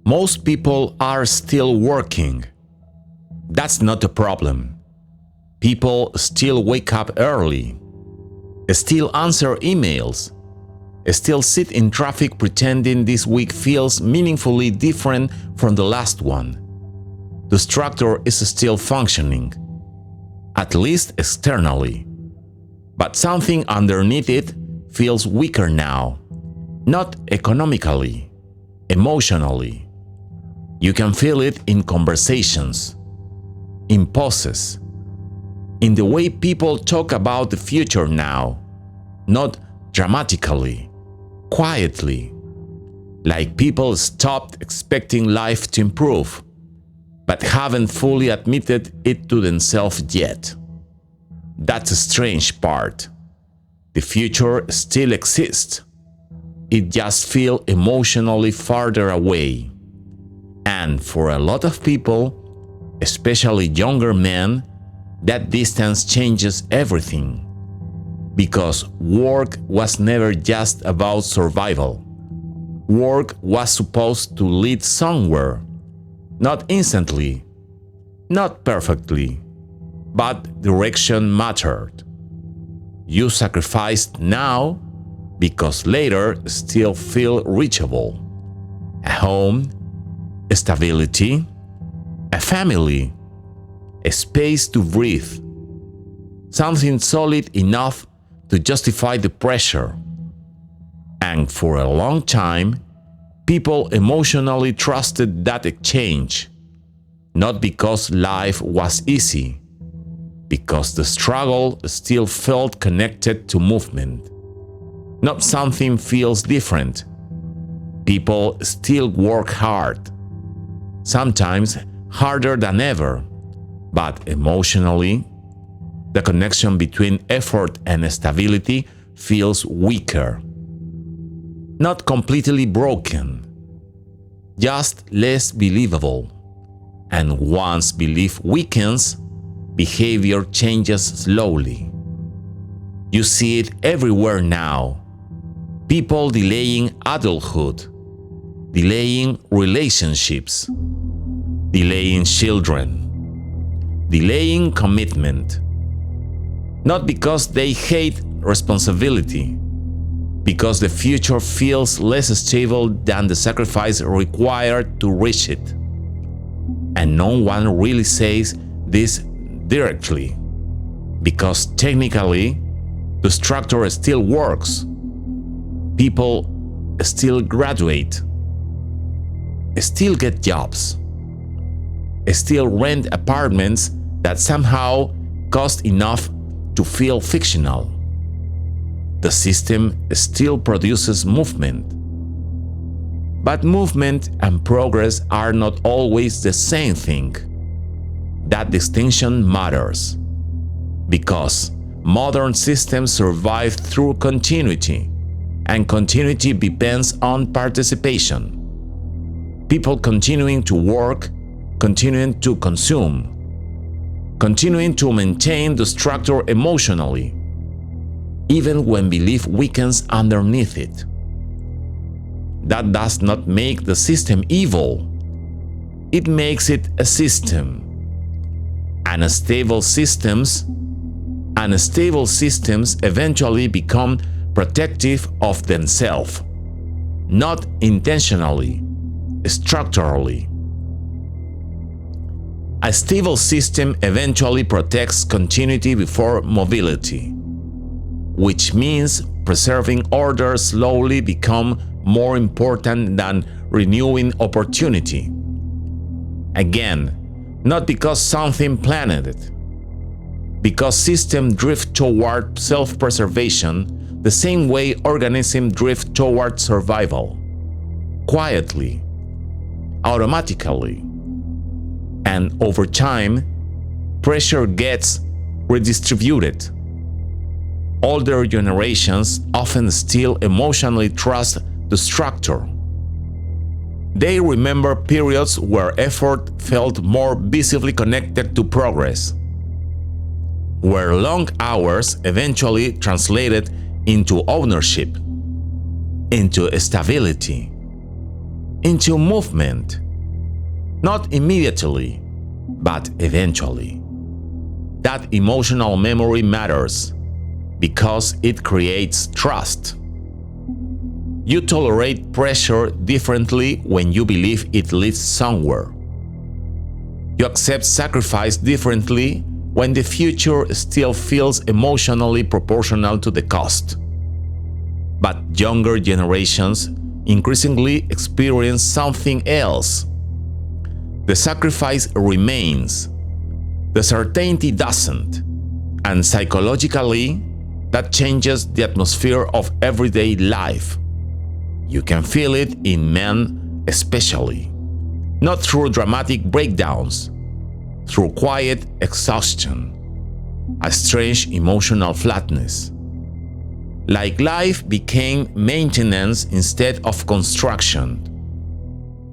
Most people are still working. That's not a problem. People still wake up early, still answer emails, still sit in traffic pretending this week feels meaningfully different from the last one. The structure is still functioning, at least externally. But something underneath it feels weaker now, not economically, emotionally. You can feel it in conversations, in pauses, in the way people talk about the future now, not dramatically, quietly, like people stopped expecting life to improve, but haven't fully admitted it to themselves yet. That's a strange part. The future still exists. It just feels emotionally farther away. And for a lot of people, especially younger men, that distance changes everything. Because work was never just about survival. Work was supposed to lead somewhere. Not instantly, not perfectly, but direction mattered. You sacrificed now because later still feel reachable. A home, a stability, a family, a space to breathe. Something solid enough to justify the pressure. And for a long time, people emotionally trusted that exchange, not because life was easy, because the struggle still felt connected to movement. Not something feels different. People still work hard, sometimes harder than ever, but emotionally, the connection between effort and stability feels weaker. Not completely broken, just less believable. And once belief weakens, behavior changes slowly. You see it everywhere now. People delaying adulthood, delaying relationships, delaying children, delaying commitment. Not because they hate responsibility, because the future feels less stable than the sacrifice required to reach it. And no one really says this directly, because technically the structure still works. People still graduate, still get jobs, still rent apartments that somehow cost enough to feel fictional. The system still produces movement. But movement and progress are not always the same thing. That distinction matters, because modern systems survive through continuity, and continuity depends on participation. People continuing to work, continuing to consume, continuing to maintain the structure emotionally, even when belief weakens underneath it. That does not make the system evil. It makes it a system. Unstable systems eventually become protective of themselves, not intentionally, structurally. A stable system eventually protects continuity before mobility, which means preserving order slowly becomes more important than renewing opportunity. Again, not because something planned it, because systems drift toward self-preservation the same way organisms drift toward survival, quietly, automatically. And over time, pressure gets redistributed. Older generations often still emotionally trust the structure. They remember periods where effort felt more visibly connected to progress, where long hours eventually translated into ownership, into stability. into movement, not immediately, but eventually. That emotional memory matters because it creates trust. You tolerate pressure differently when you believe it leads somewhere. You accept sacrifice differently when the future still feels emotionally proportional to the cost. But younger generations increasingly experience something else. The sacrifice remains, the certainty doesn't, and psychologically, that changes the atmosphere of everyday life. You can feel it in men especially, not through dramatic breakdowns, through quiet exhaustion, a strange emotional flatness. Like life became maintenance instead of construction.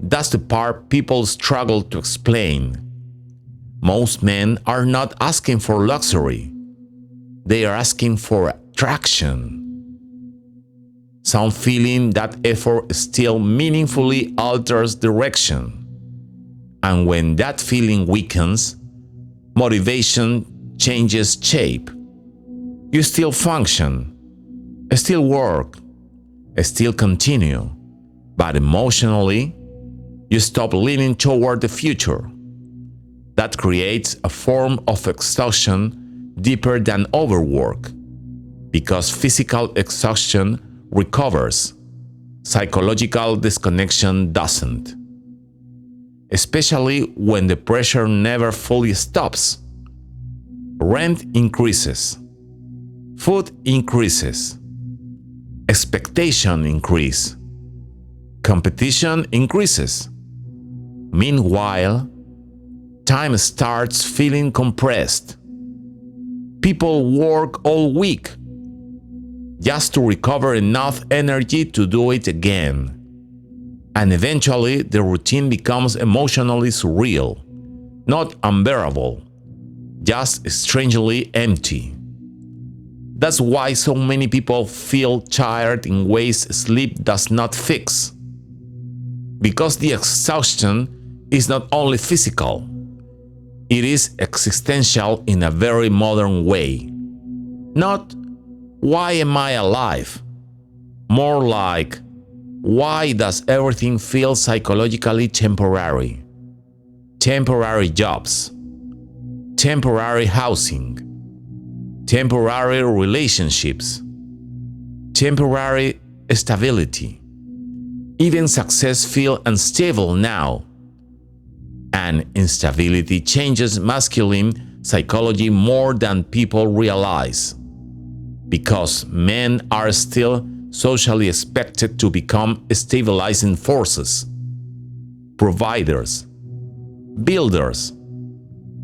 That's the part people struggle to explain. Most men are not asking for luxury. They are asking for attraction. Some feeling that effort still meaningfully alters direction. And when that feeling weakens, motivation changes shape. You still function, still work, still continue, but emotionally, you stop leaning toward the future. That creates a form of exhaustion deeper than overwork, because physical exhaustion recovers, psychological disconnection doesn't. Especially when the pressure never fully stops. Rent increases, food increases, expectation increase, competition increases. Meanwhile, time starts feeling compressed. People work all week just to recover enough energy to do it again. And eventually, the routine becomes emotionally surreal, not unbearable, just strangely empty. That's why so many people feel tired in ways sleep does not fix. Because the exhaustion is not only physical, it is existential in a very modern way. Not, why am I alive? More like, why does everything feel psychologically temporary? Temporary jobs, temporary housing, temporary relationships, temporary stability. Even success feels unstable now. And instability changes masculine psychology more than people realize. Because men are still socially expected to become stabilizing forces, providers, builders,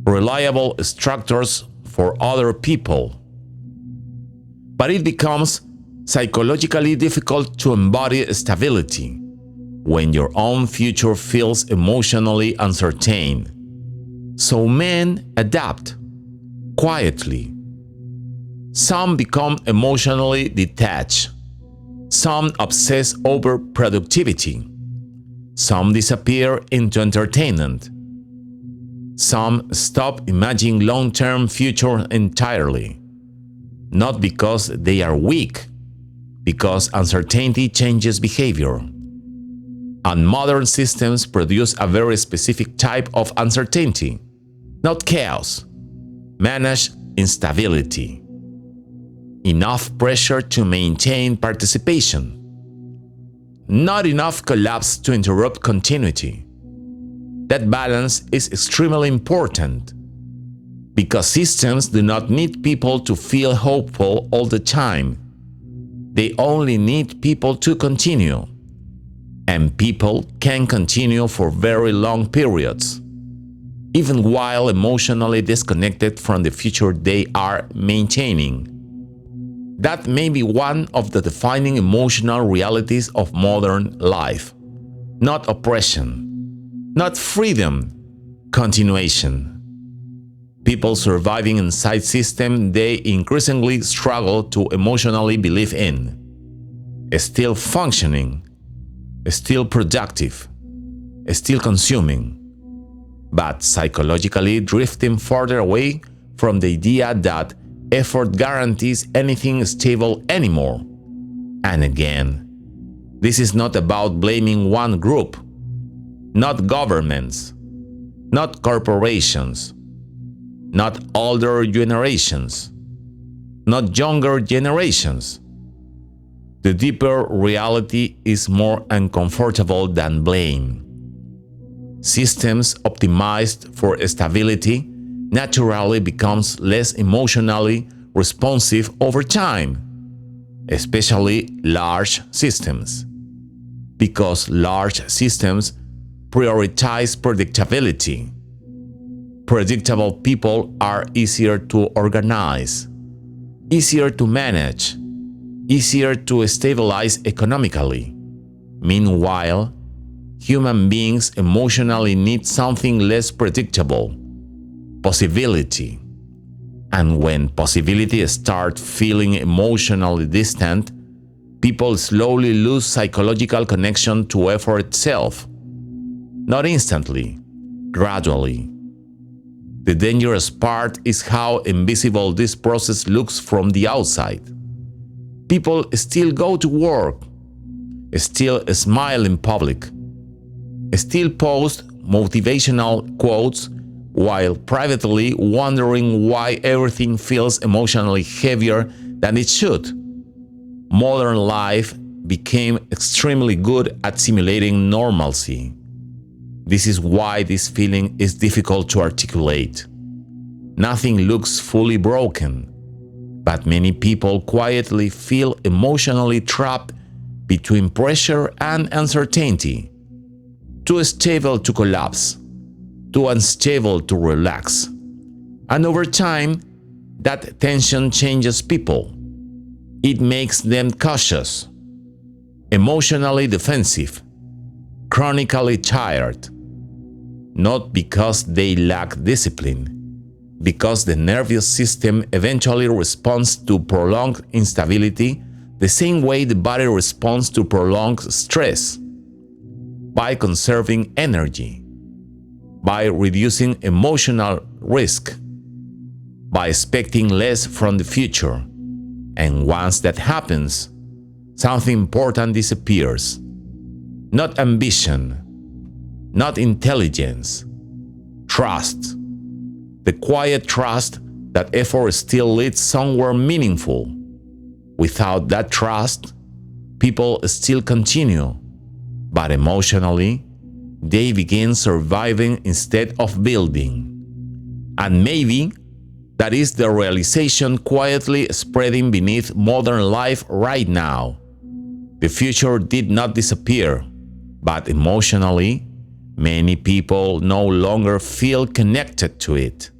reliable structures for other people. But it becomes psychologically difficult to embody stability when your own future feels emotionally uncertain. So men adapt quietly. Some become emotionally detached. Some obsess over productivity. Some disappear into entertainment. Some stop imagining long-term future entirely. Not because they are weak, because uncertainty changes behavior. And modern systems produce a very specific type of uncertainty, not chaos, managed instability. Enough pressure to maintain participation. Not enough collapse to interrupt continuity. That balance is extremely important because systems do not need people to feel hopeful all the time. They only need people to continue. And people can continue for very long periods, even while emotionally disconnected from the future they are maintaining. That may be one of the defining emotional realities of modern life. Not oppression, not freedom, continuation. People surviving inside systems they increasingly struggle to emotionally believe in. Still functioning, still productive, still consuming, but psychologically drifting further away from the idea that effort guarantees anything stable anymore. And again, this is not about blaming one group, not governments, not corporations, not older generations, not younger generations. The deeper reality is more uncomfortable than blame. Systems optimized for stability naturally becomes less emotionally responsive over time, especially large systems, because large systems prioritize predictability. Predictable people are easier to organize, easier to manage, easier to stabilize economically. Meanwhile, human beings emotionally need something less predictable: possibility. And when possibility starts feeling emotionally distant, people slowly lose psychological connection to effort itself. Not instantly, gradually. The dangerous part is how invisible this process looks from the outside. People still go to work, still smile in public, still post motivational quotes while privately wondering why everything feels emotionally heavier than it should. Modern life became extremely good at simulating normalcy. This is why this feeling is difficult to articulate. Nothing looks fully broken, but many people quietly feel emotionally trapped between pressure and uncertainty. Too stable to collapse, too unstable to relax. And over time, that tension changes people. It makes them cautious, emotionally defensive, chronically tired. Not because they lack discipline, because the nervous system eventually responds to prolonged instability the same way the body responds to prolonged stress, by conserving energy, by reducing emotional risk, by expecting less from the future. And once that happens, something important disappears. Not ambition, not intelligence, trust. The quiet trust that effort still leads somewhere meaningful. Without that trust, people still continue, but emotionally, they begin surviving instead of building. And maybe that is the realization quietly spreading beneath modern life right now. The future did not disappear, but emotionally, many people no longer feel connected to it.